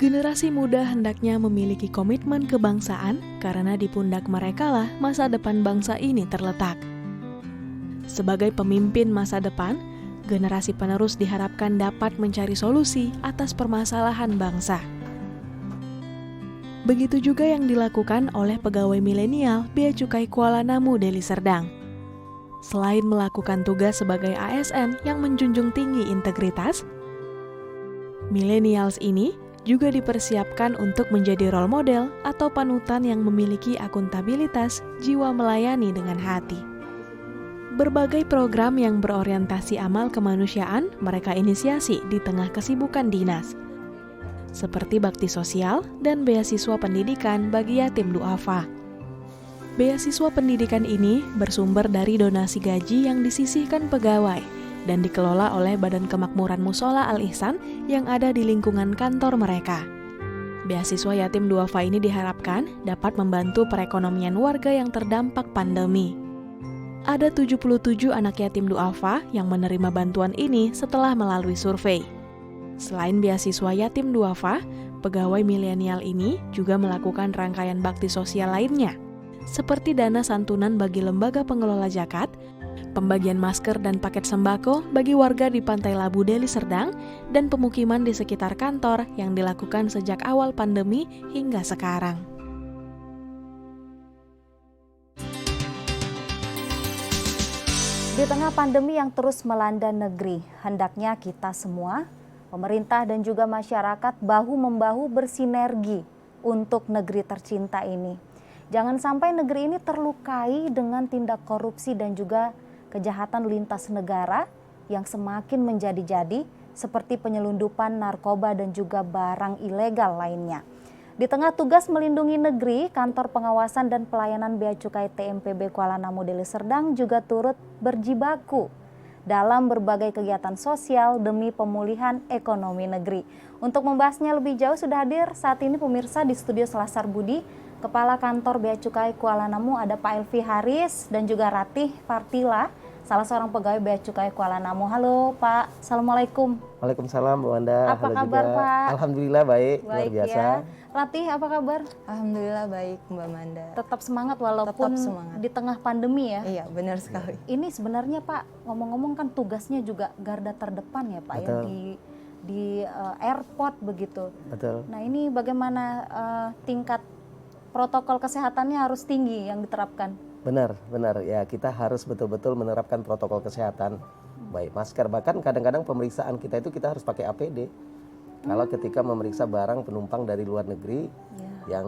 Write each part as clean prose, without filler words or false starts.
Generasi muda hendaknya memiliki komitmen kebangsaan karena di pundak merekalah masa depan bangsa ini terletak. Sebagai pemimpin masa depan, generasi penerus diharapkan dapat mencari solusi atas permasalahan bangsa. Begitu juga yang dilakukan oleh pegawai milenial Bea Cukai Kuala Namu, Deli Serdang. Selain melakukan tugas sebagai ASN yang menjunjung tinggi integritas, millennials ini juga dipersiapkan untuk menjadi role model atau panutan yang memiliki akuntabilitas, jiwa melayani dengan hati. Berbagai program yang berorientasi amal kemanusiaan mereka inisiasi di tengah kesibukan dinas, seperti bakti sosial dan beasiswa pendidikan bagi yatim duafa. Beasiswa pendidikan ini bersumber dari donasi gaji yang disisihkan pegawai dan dikelola oleh Badan Kemakmuran Mushola Al-Ihsan yang ada di lingkungan kantor mereka. Beasiswa yatim duafa ini diharapkan dapat membantu perekonomian warga yang terdampak pandemi. Ada 77 anak yatim duafa yang menerima bantuan ini setelah melalui survei. Selain beasiswa yatim duafa, pegawai milenial ini juga melakukan rangkaian bakti sosial lainnya, seperti dana santunan bagi lembaga pengelola zakat, pembagian masker dan paket sembako bagi warga di Pantai Labu, Deli Serdang, dan pemukiman di sekitar kantor yang dilakukan sejak awal pandemi hingga sekarang. Di tengah pandemi yang terus melanda negeri, hendaknya kita semua, pemerintah dan juga masyarakat bahu-membahu bersinergi untuk negeri tercinta ini. Jangan sampai negeri ini terlukai dengan tindak korupsi dan juga kejahatan lintas negara yang semakin menjadi-jadi seperti penyelundupan narkoba dan juga barang ilegal lainnya. Di tengah tugas melindungi negeri, Kantor Pengawasan dan Pelayanan Bea Cukai TMPB Kuala Namu, Deli Serdang juga turut berjibaku dalam berbagai kegiatan sosial demi pemulihan ekonomi negeri. Untuk membahasnya lebih jauh sudah hadir saat ini pemirsa di studio Selasar Budi, Kepala Kantor Bea Cukai Kuala Namu, ada Pak Elvi Haris dan juga Ratih Partila, salah seorang pegawai Bea Cukai Kuala Namu. Halo Pak, Assalamualaikum. Waalaikumsalam Bu Wanda. Apa kabar juga, Pak? Alhamdulillah baik, luar biasa. Ya. Ratih, apa kabar? Alhamdulillah baik Mbak Manda. Tetap semangat walaupun di tengah pandemi ya? Iya, benar sekali. Ini sebenarnya Pak, ngomong-ngomong kan tugasnya juga garda terdepan ya Pak. Betul. Ya di airport begitu. Betul. Nah ini bagaimana tingkat protokol kesehatannya harus tinggi yang diterapkan? Benar ya, kita harus betul-betul menerapkan protokol kesehatan, baik masker, bahkan kadang-kadang pemeriksaan kita itu kita harus pakai APD. Kalau ketika memeriksa barang penumpang dari luar negeri, yang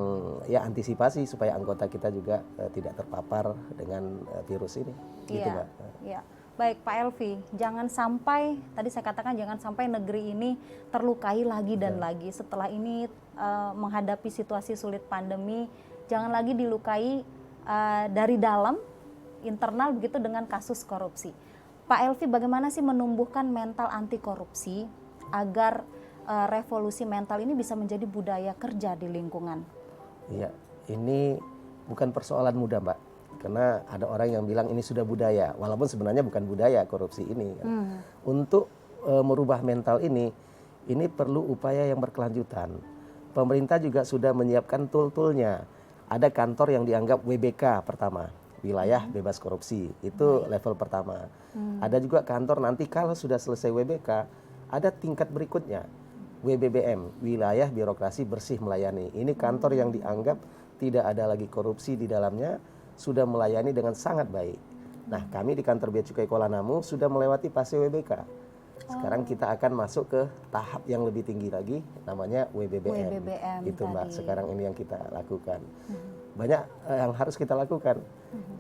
ya antisipasi supaya anggota kita juga tidak terpapar dengan virus ini. Gitu, Mbak. Iya. Baik Pak Elvi, jangan sampai, tadi saya katakan jangan sampai negeri ini terlukai lagi dan lagi. Setelah ini menghadapi situasi sulit pandemi, jangan lagi dilukai dari dalam, internal begitu dengan kasus korupsi. Pak Elvi, bagaimana sih menumbuhkan mental anti korupsi agar revolusi mental ini bisa menjadi budaya kerja di lingkungan? Iya, ini bukan persoalan mudah Mbak, karena ada orang yang bilang ini sudah budaya, walaupun sebenarnya bukan budaya korupsi ini. Untuk merubah mental ini perlu upaya yang berkelanjutan. Pemerintah juga sudah menyiapkan tool-toolnya. Ada kantor yang dianggap WBK pertama, wilayah bebas korupsi, itu level pertama. Ada juga kantor nanti kalau sudah selesai WBK, ada tingkat berikutnya, WBBM, wilayah birokrasi bersih melayani. Ini kantor yang dianggap tidak ada lagi korupsi di dalamnya, sudah melayani dengan sangat baik. Nah, kami di kantor Bea Cukai Kuala Namu sudah melewati fase WBK. Sekarang kita akan masuk ke tahap yang lebih tinggi lagi, namanya WBBM. Itu Mbak, sekarang ini yang kita lakukan. Banyak yang harus kita lakukan.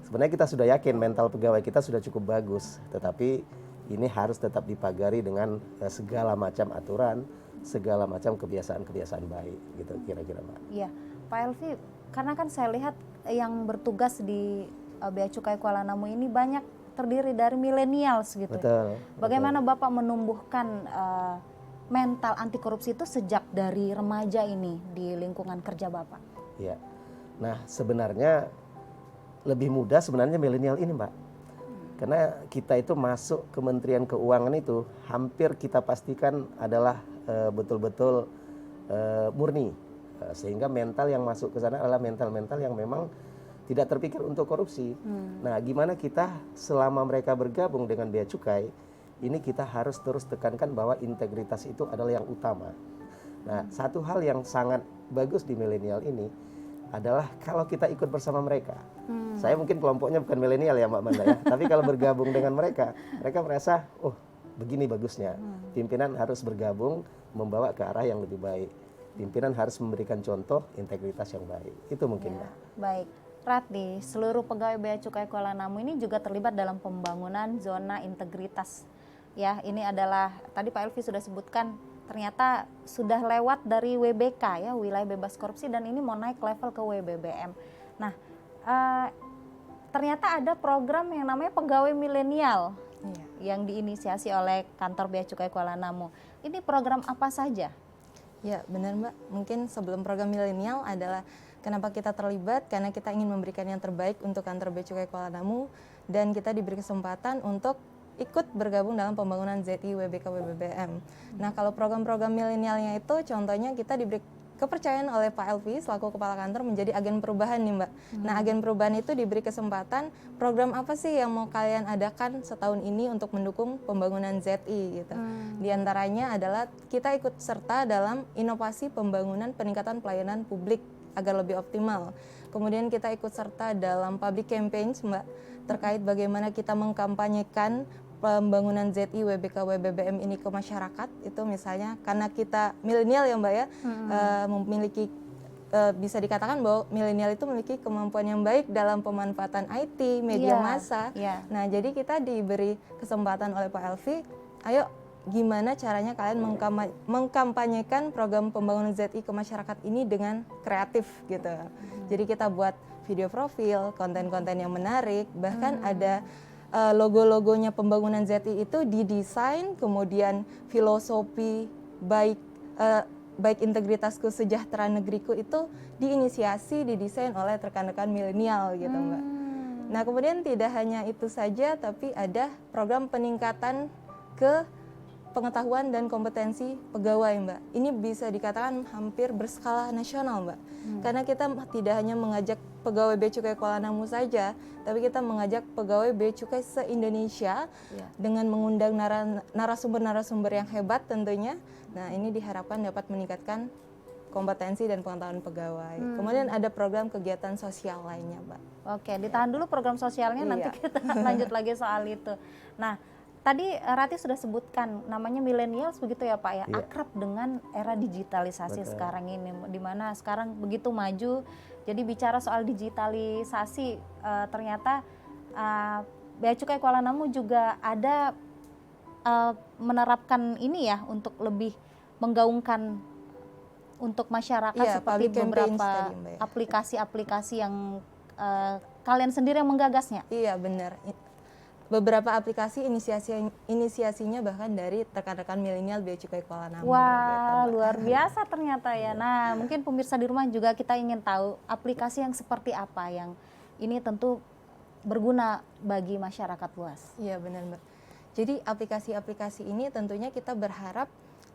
Sebenarnya kita sudah yakin mental pegawai kita sudah cukup bagus, tetapi ini harus tetap dipagari dengan segala macam aturan, segala macam kebiasaan-kebiasaan baik, gitu kira-kira Mbak. Iya, Pak Elvi, karena kan saya lihat yang bertugas di Bea Cukai Kuala Namu ini banyak terdiri dari millennials gitu. Betul. Bagaimana Bapak menumbuhkan mental anti korupsi itu sejak dari remaja ini di lingkungan kerja Bapak? Iya. Nah, sebenarnya lebih mudah sebenarnya milenial ini, Mbak. Karena kita itu masuk Kementerian Keuangan itu hampir kita pastikan adalah betul-betul murni. Sehingga mental yang masuk ke sana adalah mental-mental yang memang tidak terpikir untuk korupsi. Nah, gimana kita selama mereka bergabung dengan bea cukai, ini kita harus terus tekankan bahwa integritas itu adalah yang utama. Nah, satu hal yang sangat bagus di milenial ini adalah kalau kita ikut bersama mereka. Saya mungkin kelompoknya bukan milenial ya Mbak Manda ya, tapi kalau bergabung dengan mereka merasa, oh begini bagusnya. Pimpinan harus bergabung membawa ke arah yang lebih baik. Pimpinan harus memberikan contoh integritas yang baik. Itu mungkin Mbak. Baik. Ratni, seluruh pegawai Bea Cukai Kuala Namu ini juga terlibat dalam pembangunan zona integritas. Ya, ini adalah tadi Pak Elvi sudah sebutkan ternyata sudah lewat dari WBK ya, wilayah bebas korupsi, dan ini mau naik level ke WBBM. Nah, ternyata ada program yang namanya pegawai milenial yang diinisiasi oleh kantor Bea Cukai Kuala Namu. Ini program apa saja? Ya, benar Mbak. Mungkin sebelum program milenial adalah kenapa kita terlibat, karena kita ingin memberikan yang terbaik untuk kantor Bea Cukai Kuala Namu, dan kita diberi kesempatan untuk ikut bergabung dalam pembangunan ZI WBK WBBM. Nah, kalau program-program milenialnya itu contohnya kita diberi kepercayaan oleh Pak Elvi selaku kepala kantor menjadi agen perubahan nih Mbak. Nah, agen perubahan itu diberi kesempatan program apa sih yang mau kalian adakan setahun ini untuk mendukung pembangunan ZI gitu. Di antaranya adalah kita ikut serta dalam inovasi pembangunan peningkatan pelayanan publik agar lebih optimal. Kemudian kita ikut serta dalam public campaigns Mbak, terkait bagaimana kita mengkampanyekan pembangunan ZI WBK WBBM ini ke masyarakat. Itu misalnya karena kita milenial ya Mbak ya, memiliki bisa dikatakan bahwa milenial itu memiliki kemampuan yang baik dalam pemanfaatan IT, media massa. Nah, jadi kita diberi kesempatan oleh Pak Elvi, ayo gimana caranya kalian mengkampanyekan program pembangunan ZI ke masyarakat ini dengan kreatif gitu. Jadi kita buat video profil, konten-konten yang menarik, bahkan ada logo-logonya pembangunan ZI itu didesain, kemudian filosofi baik integritasku sejahteraan negeriku itu diinisiasi, didesain oleh rekan-rekan milenial gitu Mbak. Nah, kemudian tidak hanya itu saja, tapi ada program peningkatan ke pengetahuan dan kompetensi pegawai Mbak. Ini bisa dikatakan hampir berskala nasional Mbak. Karena kita tidak hanya mengajak pegawai Bea Cukai Kuala Namu saja, tapi kita mengajak pegawai Bea Cukai se-Indonesia dengan mengundang narasumber-narasumber yang hebat tentunya. Nah, ini diharapkan dapat meningkatkan kompetensi dan pengetahuan pegawai. Kemudian ada program kegiatan sosial lainnya Mbak. Oke, ditahan dulu program sosialnya, nanti kita lanjut lagi soal itu. Nah, tadi Rati sudah sebutkan namanya millennials begitu ya Pak ya, akrab dengan era digitalisasi sekarang ini, di mana sekarang begitu maju. Jadi bicara soal digitalisasi, ternyata Bea Cukai Kuala Namu juga ada menerapkan ini ya untuk lebih menggaungkan untuk masyarakat seperti beberapa aplikasi-aplikasi yang kalian sendiri yang menggagasnya. Iya benar. Beberapa aplikasi inisiasinya bahkan dari rekan-rekan milenial Bea Cukai Kuala Namu. Wah, gitu, luar biasa ternyata ya. Nah, mungkin pemirsa di rumah juga kita ingin tahu aplikasi yang seperti apa yang ini tentu berguna bagi masyarakat luas. Iya benar Mbak. Jadi aplikasi-aplikasi ini tentunya kita berharap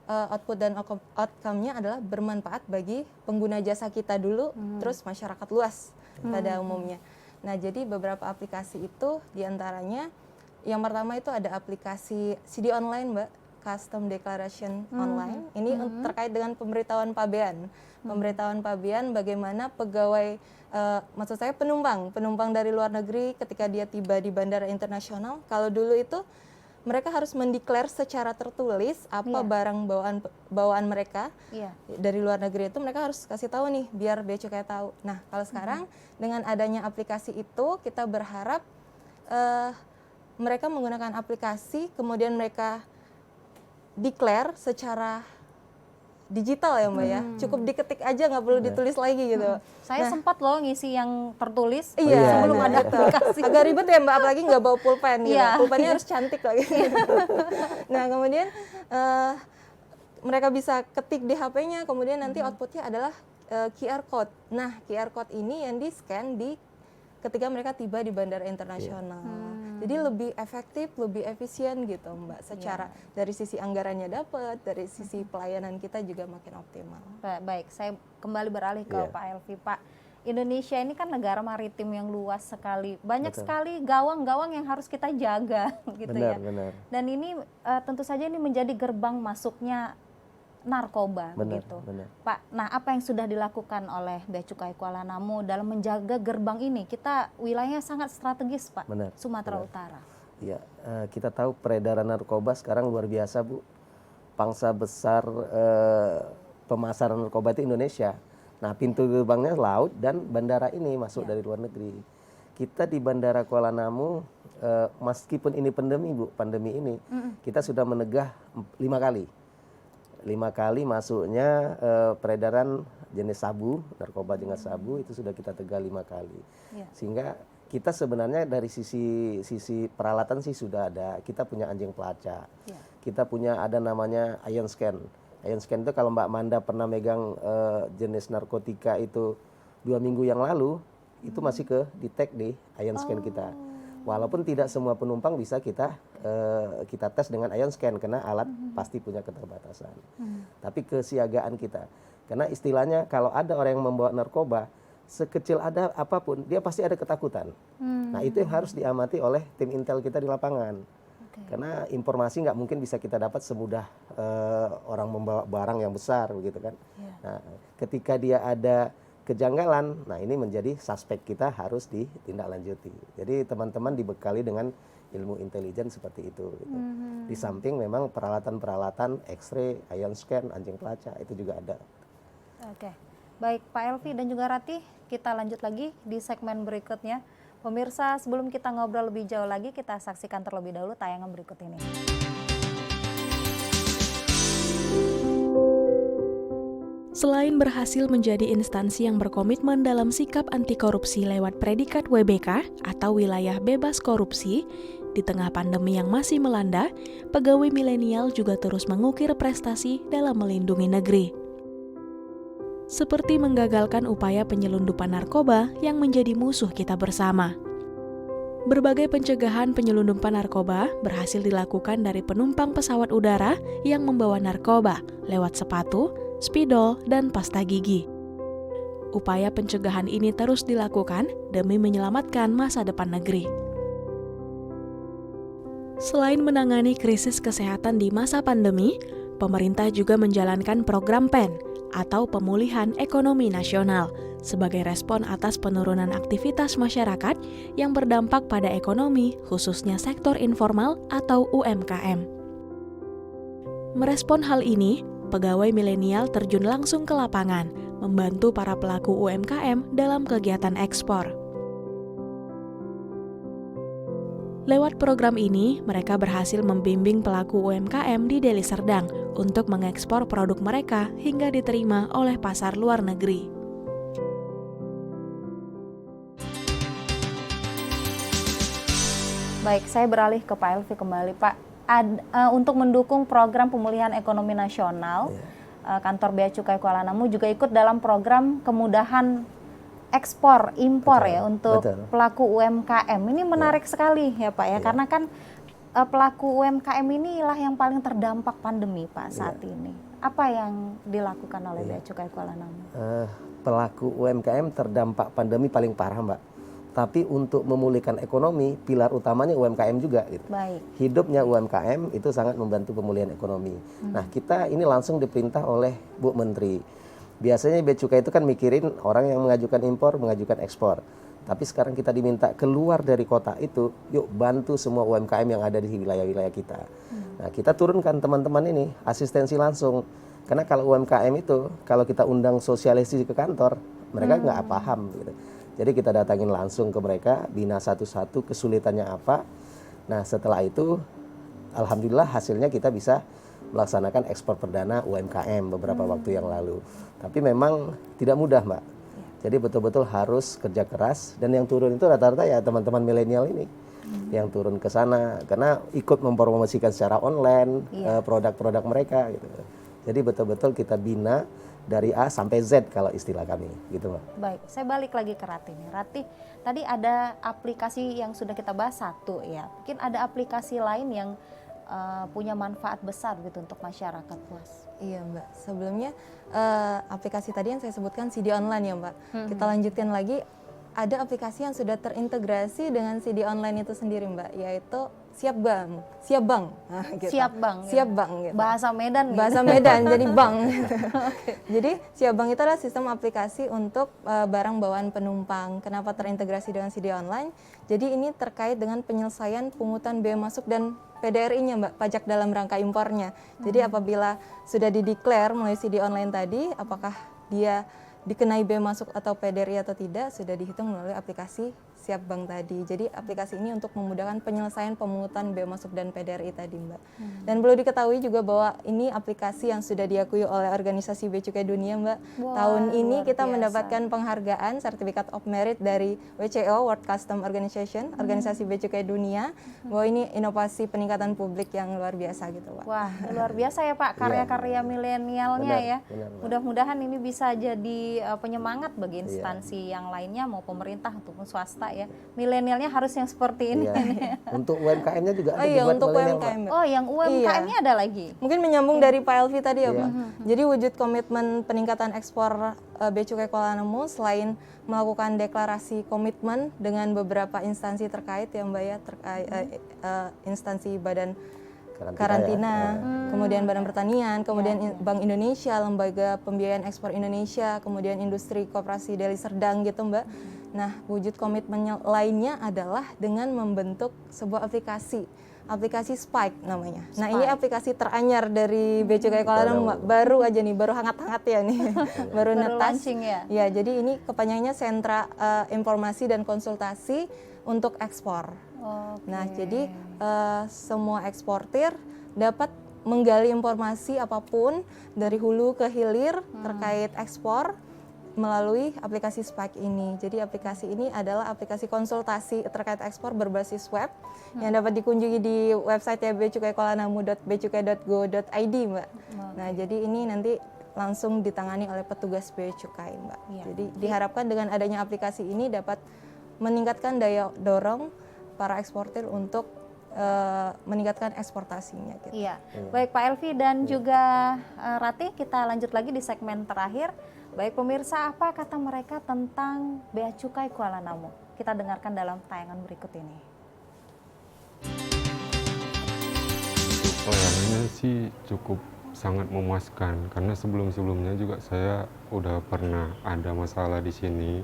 output dan outcome-nya adalah bermanfaat bagi pengguna jasa kita dulu, terus masyarakat luas pada umumnya. Nah, jadi beberapa aplikasi itu diantaranya yang pertama itu ada aplikasi CD online Mbak, Custom Declaration Online. Ini terkait dengan pemberitahuan pabean. Pemberitahuan pabean bagaimana pegawai, maksud saya penumpang dari luar negeri ketika dia tiba di bandara internasional. Kalau dulu itu mereka harus mendeklar secara tertulis apa barang bawaan mereka dari luar negeri, itu mereka harus kasih tahu nih biar Bea Cukai tahu. Nah, kalau sekarang dengan adanya aplikasi itu kita berharap mereka menggunakan aplikasi, kemudian mereka declare secara digital ya Mbak ya, cukup diketik aja, nggak perlu ditulis lagi gitu. Saya sempat loh ngisi yang tertulis sebelum ada aplikasi. Agak ribet ya Mbak, apalagi nggak bawa pulpen gitu. Pulpennya harus cantik lagi. Nah, kemudian mereka bisa ketik di HP-nya, kemudian nanti outputnya adalah QR code. Nah, QR code ini yang di-scan ketika mereka tiba di bandara internasional. Jadi lebih efektif, lebih efisien gitu Mbak. Secara dari sisi anggarannya dapat, dari sisi pelayanan kita juga makin optimal. Baik, saya kembali beralih ke Pak Elvi. Pak, Indonesia ini kan negara maritim yang luas sekali. Banyak sekali gawang-gawang yang harus kita jaga gitu ya. Benar. Dan ini tentu saja ini menjadi gerbang masuknya narkoba gitu. Pak, nah apa yang sudah dilakukan oleh Bea Cukai Kuala Namu dalam menjaga gerbang ini? Kita wilayahnya sangat strategis, Pak. Sumatera Utara. Iya, kita tahu peredaran narkoba sekarang luar biasa, Bu. Pangsa besar pemasaran narkoba itu Indonesia. Nah, pintu gerbangnya laut dan bandara ini masuk dari luar negeri. Kita di Bandara Kuala Namu, meskipun ini pandemi ini, kita sudah menegah 5 kali. 5 kali masuknya peredaran jenis sabu, narkoba jenis sabu itu sudah kita tegak 5 kali. Sehingga kita sebenarnya dari sisi peralatan sih sudah ada. Kita punya anjing pelacak. Kita punya ada namanya ion scan. Ion scan itu kalau Mbak Manda pernah megang jenis narkotika itu 2 minggu yang lalu, itu masih ke detect di ion scan kita. Walaupun tidak semua penumpang bisa kita tes dengan ion scan karena alat pasti punya keterbatasan. Tapi kesiagaan kita, karena istilahnya kalau ada orang yang membawa narkoba, sekecil ada apapun dia pasti ada ketakutan. Nah itu yang harus diamati oleh tim intel kita di lapangan. Karena informasi nggak mungkin bisa kita dapat semudah orang membawa barang yang besar begitu kan. Nah ketika dia ada kejanggalan, nah ini menjadi suspek kita harus ditindaklanjuti. Jadi teman-teman dibekali dengan ilmu intelijen seperti itu. Gitu. Di samping memang peralatan-peralatan X-ray, ion scan, anjing pelacak itu juga ada. Oke, baik Pak Elvi dan juga Ratih, kita lanjut lagi di segmen berikutnya. Pemirsa, sebelum kita ngobrol lebih jauh lagi, kita saksikan terlebih dahulu tayangan berikut ini. Selain berhasil menjadi instansi yang berkomitmen dalam sikap anti korupsi lewat predikat WBK atau wilayah bebas korupsi, di tengah pandemi yang masih melanda, pegawai milenial juga terus mengukir prestasi dalam melindungi negeri. Seperti menggagalkan upaya penyelundupan narkoba yang menjadi musuh kita bersama. Berbagai pencegahan penyelundupan narkoba berhasil dilakukan dari penumpang pesawat udara yang membawa narkoba lewat sepatu, spidol, dan pasta gigi. Upaya pencegahan ini terus dilakukan demi menyelamatkan masa depan negeri. Selain menangani krisis kesehatan di masa pandemi, pemerintah juga menjalankan program PEN atau Pemulihan Ekonomi Nasional sebagai respon atas penurunan aktivitas masyarakat yang berdampak pada ekonomi, khususnya sektor informal atau UMKM. Merespon hal ini, pegawai milenial terjun langsung ke lapangan, membantu para pelaku UMKM dalam kegiatan ekspor. Lewat program ini, mereka berhasil membimbing pelaku UMKM di Deli Serdang untuk mengekspor produk mereka hingga diterima oleh pasar luar negeri. Baik, saya beralih ke Pak Elvi kembali. Pak, untuk mendukung program pemulihan ekonomi nasional, kantor Bea Cukai Kuala Namu juga ikut dalam program kemudahan ekspor impor ya untuk pelaku UMKM. Ini menarik sekali ya Pak ya, karena kan pelaku UMKM inilah yang paling terdampak pandemi Pak saat ini. Apa yang dilakukan oleh Bea Cukai Kuala Namu? Pelaku UMKM terdampak pandemi paling parah Mbak. Tapi untuk memulihkan ekonomi, pilar utamanya UMKM juga. Gitu. Baik. Hidupnya UMKM itu sangat membantu pemulihan ekonomi. Nah kita ini langsung diperintah oleh Bu Menteri. Biasanya Bea Cukai itu kan mikirin orang yang mengajukan impor, mengajukan ekspor. Tapi sekarang kita diminta keluar dari kota itu, yuk bantu semua UMKM yang ada di wilayah-wilayah kita. Nah kita turunkan teman-teman ini, asistensi langsung. Karena kalau UMKM itu, kalau kita undang sosialisasi ke kantor, mereka nggak paham gitu. Jadi kita datangin langsung ke mereka, bina satu-satu kesulitannya apa. Nah setelah itu, alhamdulillah hasilnya kita bisa melaksanakan ekspor perdana UMKM beberapa waktu yang lalu. Tapi memang tidak mudah Mbak. Jadi betul-betul harus kerja keras. Dan yang turun itu rata-rata ya teman-teman milenial ini. Yang turun ke sana. Karena ikut mempromosikan secara online produk-produk mereka. Gitu. Jadi betul-betul kita bina dari A sampai Z kalau istilah kami, gitu Mbak. Baik, saya balik lagi ke Rati nih. Rati, tadi ada aplikasi yang sudah kita bahas satu ya. Mungkin ada aplikasi lain yang punya manfaat besar gitu untuk masyarakat luas. Iya Mbak, sebelumnya aplikasi tadi yang saya sebutkan CD online ya Mbak. Kita lanjutkan lagi, ada aplikasi yang sudah terintegrasi dengan CD online itu sendiri Mbak, yaitu Siap Bank. Nah, gitu. Siap Bank. Siap Bank gitu. Bahasa Medan. Bahasa gitu. Medan jadi bank. Jadi Siap Bank itu adalah sistem aplikasi untuk barang bawaan penumpang. Kenapa terintegrasi dengan CD online? Jadi ini terkait dengan penyelesaian pungutan bea masuk dan PDRI-nya Mbak, pajak dalam rangka impornya. Jadi apabila sudah dideklar melalui CD online tadi, apakah dia dikenai bea masuk atau PDRI atau tidak, sudah dihitung melalui aplikasi Siap Bank tadi. Jadi aplikasi ini untuk memudahkan penyelesaian pemungutan bea masuk dan PDRI tadi Mbak. Dan perlu diketahui juga bahwa ini aplikasi yang sudah diakui oleh organisasi Bea Cukai Dunia Mbak. Wah, Tahun ini luar kita biasa. mendapatkan penghargaan Certificate of Merit dari WCO, World Customs Organization, organisasi Bea Cukai Dunia, bahwa ini inovasi peningkatan publik yang luar biasa gitu Pak. Wah, luar biasa ya Pak, karya-karya milenialnya Benar, ya. benar, Mbak. Mudah-mudahan ini bisa jadi penyemangat bagi instansi yang lainnya mau pemerintah ataupun swasta ya. Milenialnya harus yang seperti ini. Iya. Untuk UMKM-nya juga ada Oh iya, dibuat untuk milenial, Mbak. UMKM Mbak. Oh, yang UMKM-nya ada lagi. Mungkin menyambung dari Pak Elvi tadi ya Iya. Pak. Jadi wujud komitmen peningkatan ekspor Bea Cukai Kuala Namu selain melakukan deklarasi komitmen dengan beberapa instansi terkait ya Mbak ya, instansi badan karantina, kemudian Badan Pertanian, kemudian Bank Indonesia, Lembaga Pembiayaan Ekspor Indonesia, kemudian Industri Koperasi Deli Serdang gitu Mbak. Nah, wujud komitmen lainnya adalah dengan membentuk sebuah aplikasi Spike namanya. Nah, ini aplikasi teranyar dari Bea Cukai Kuala Namu Mbak. Baru aja nih, baru hangat-hangat ya nih. Baru netas. launching ya. Ya, jadi ini kepanjangannya Sentra Informasi dan Konsultasi untuk Ekspor. Oke. Nah, jadi semua eksportir dapat menggali informasi apapun dari hulu ke hilir terkait ekspor melalui aplikasi Spike ini. Jadi aplikasi ini adalah aplikasi konsultasi terkait ekspor berbasis web yang dapat dikunjungi di website beacukaikualanamu.beacukai.go.id Mbak. Nah, jadi ini nanti langsung ditangani oleh petugas Bea Cukai Mbak. Iya. Jadi diharapkan dengan adanya aplikasi ini dapat meningkatkan daya dorong para eksportir untuk meningkatkan eksportasinya. Gitu. Iya. Baik Pak Elvi dan juga Rati, kita lanjut lagi di segmen terakhir. Baik pemirsa, apa kata mereka tentang Bea Cukai Kuala Namu? Kita dengarkan dalam tayangan berikut ini. Pelayanannya sih cukup sangat memuaskan karena sebelum-sebelumnya juga saya udah pernah ada masalah di sini.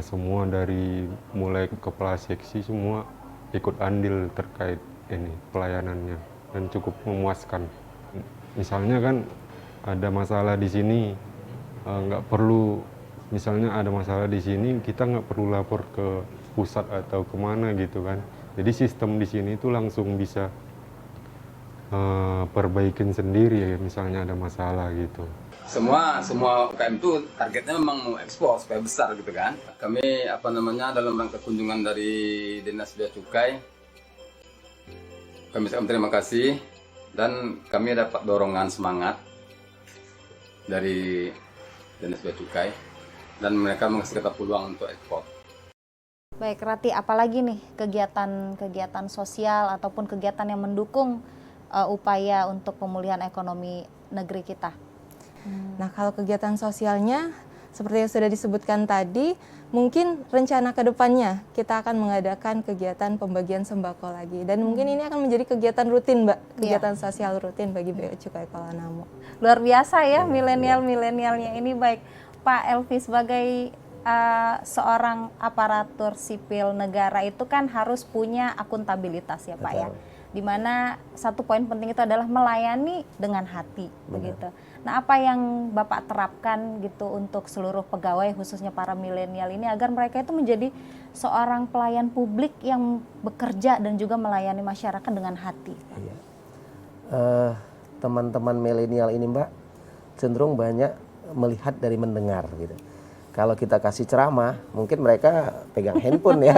Semua dari mulai kepala seksi semua ikut andil terkait ini pelayanannya dan cukup memuaskan. Misalnya kan ada masalah di sini nggak perlu, misalnya ada masalah di sini kita nggak perlu lapor ke pusat atau kemana gitu kan. Jadi sistem di sini itu langsung bisa perbaikin sendiri ya misalnya ada masalah gitu. Semua UKM itu targetnya memang mau ekspor supaya besar gitu kan. Kami dalam rangka kunjungan dari Dinas Bea Cukai, kami sangat terima kasih dan kami dapat dorongan semangat dari Dinas Bea Cukai dan mereka mengasih kita peluang untuk ekspor. Baik Rati, apalagi nih kegiatan sosial ataupun kegiatan yang mendukung upaya untuk pemulihan ekonomi negeri kita? Nah, kalau kegiatan sosialnya seperti yang sudah disebutkan tadi, mungkin rencana ke depannya kita akan mengadakan kegiatan pembagian sembako lagi dan mungkin ini akan menjadi kegiatan rutin Mbak, kegiatan sosial rutin bagi Bea Cukai Kuala Namu. Luar biasa ya milenialnya ini. Baik Pak Elvi, sebagai seorang aparatur sipil negara itu kan harus punya akuntabilitas ya Pak ya. Dimana satu poin penting itu adalah melayani dengan hati begitu. Nah, apa yang Bapak terapkan gitu untuk seluruh pegawai khususnya para milenial ini agar mereka itu menjadi seorang pelayan publik yang bekerja dan juga melayani masyarakat dengan hati? Iya. Teman-teman milenial ini Mbak cenderung banyak melihat dari mendengar gitu. Kalau kita kasih ceramah, mungkin mereka pegang handphone ya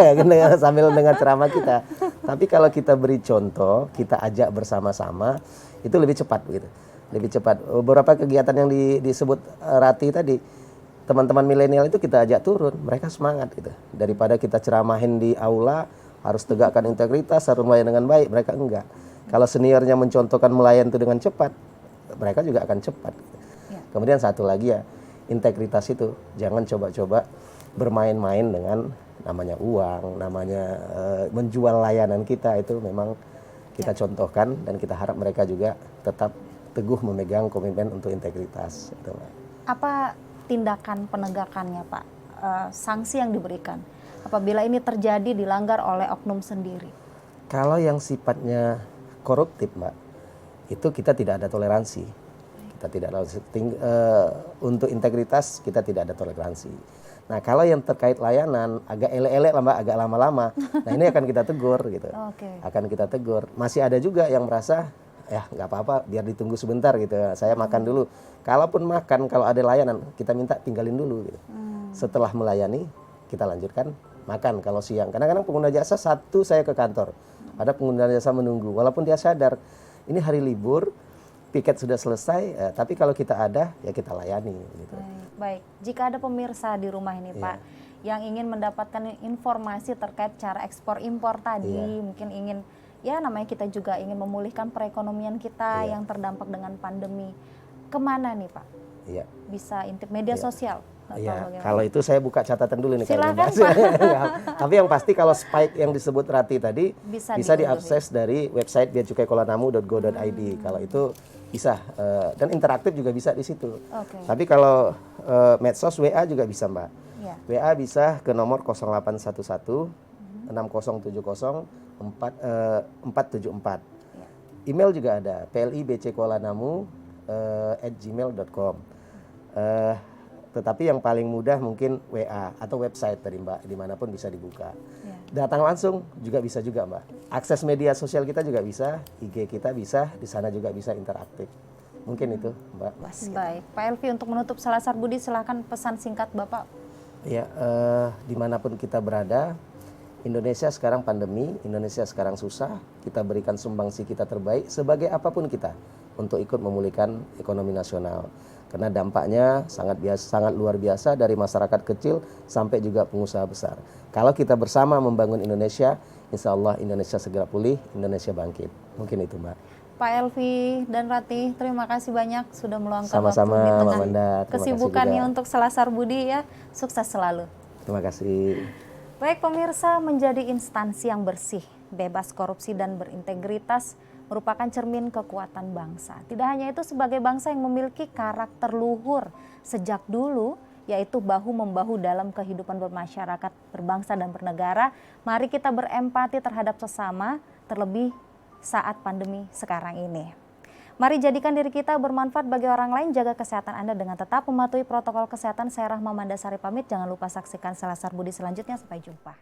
sambil dengar ceramah kita. Tapi kalau kita beri contoh, kita ajak bersama-sama, itu lebih cepat begitu. lebih cepat. Beberapa kegiatan yang disebut Rati tadi, teman-teman milenial itu kita ajak turun, mereka semangat gitu. Daripada kita ceramahin di aula, harus tegakkan integritas, harus melayani dengan baik, mereka enggak. Kalau seniornya mencontohkan melayani itu dengan cepat, mereka juga akan cepat. Ya. Kemudian satu lagi ya, integritas itu jangan coba-coba bermain-main dengan namanya uang, namanya menjual layanan kita, itu memang kita contohkan dan kita harap mereka juga tetap teguh memegang komitmen untuk integritas. Gitu, Mbak. Apa tindakan penegakannya Pak? Sanksi yang diberikan apabila ini terjadi dilanggar oleh oknum sendiri? Kalau yang sifatnya koruptif, Mbak, itu kita tidak ada toleransi. Kita tidak ada untuk integritas kita tidak ada toleransi. Nah, kalau yang terkait layanan agak elek-elek lah, Mbak, agak lama-lama. Nah, ini akan kita tegur gitu. Akan kita tegur. Masih ada juga yang merasa ya nggak apa-apa, biar ditunggu sebentar gitu. Saya makan dulu. Kalaupun makan, kalau ada layanan kita minta tinggalin dulu gitu. Setelah melayani kita lanjutkan makan kalau siang. Kadang-kadang pengguna jasa satu saya ke kantor, ada pengguna jasa menunggu. Walaupun dia sadar ini hari libur, piket sudah selesai, tapi kalau kita ada ya kita layani. Gitu. Baik. Jika ada pemirsa di rumah ini Pak, yang ingin mendapatkan informasi terkait cara ekspor impor tadi, mungkin ingin ya namanya kita juga ingin memulihkan perekonomian kita yang terdampak dengan pandemi. Kemana nih Pak? Iya. Bisa intip media sosial? Iya, kalau itu saya buka catatan dulu nih. Silakan Pak. Tapi yang pasti kalau spike yang disebut Rati tadi bisa diakses dari website beacukaikualanamu.go.id. Kalau itu bisa dan interaktif juga bisa di situ. Tapi kalau medsos WA juga bisa, Mbak. WA bisa ke nomor 0811 6070 474. Email juga ada, plibckualanamu@gmail.com. Tetapi yang paling mudah mungkin WA atau website tadi, Mbak, dimanapun bisa dibuka. Datang langsung juga bisa juga, Mbak. Akses media sosial kita juga bisa, IG kita bisa, di sana juga bisa interaktif. Mungkin itu, Mbak. Baik, Pak Elvi, untuk menutup Selasar Budi silakan pesan singkat Bapak. Ya, dimanapun kita berada, Indonesia sekarang pandemi, Indonesia sekarang susah, kita berikan sumbangsi kita terbaik sebagai apapun kita untuk ikut memulihkan ekonomi nasional. Karena dampaknya sangat luar biasa dari masyarakat kecil sampai juga pengusaha besar. Kalau kita bersama membangun Indonesia, insya Allah Indonesia segera pulih, Indonesia bangkit. Mungkin itu, Mbak. Pak Elvi dan Rati, terima kasih banyak sudah meluangkan Sama-sama, waktu di Mbak tengah Wanda. kesibukannya untuk Selasar Budi ya. Sukses selalu. Terima kasih. Baik pemirsa, menjadi instansi yang bersih, bebas korupsi dan berintegritas merupakan cermin kekuatan bangsa. Tidak hanya itu, sebagai bangsa yang memiliki karakter luhur sejak dulu, yaitu bahu-membahu dalam kehidupan bermasyarakat, berbangsa dan bernegara. Mari kita berempati terhadap sesama, terlebih saat pandemi sekarang ini. Mari jadikan diri kita bermanfaat bagi orang lain, jaga kesehatan Anda dengan tetap mematuhi protokol kesehatan. Saya Rahma Mandasari pamit, jangan lupa saksikan Selasar Budi selanjutnya, sampai jumpa.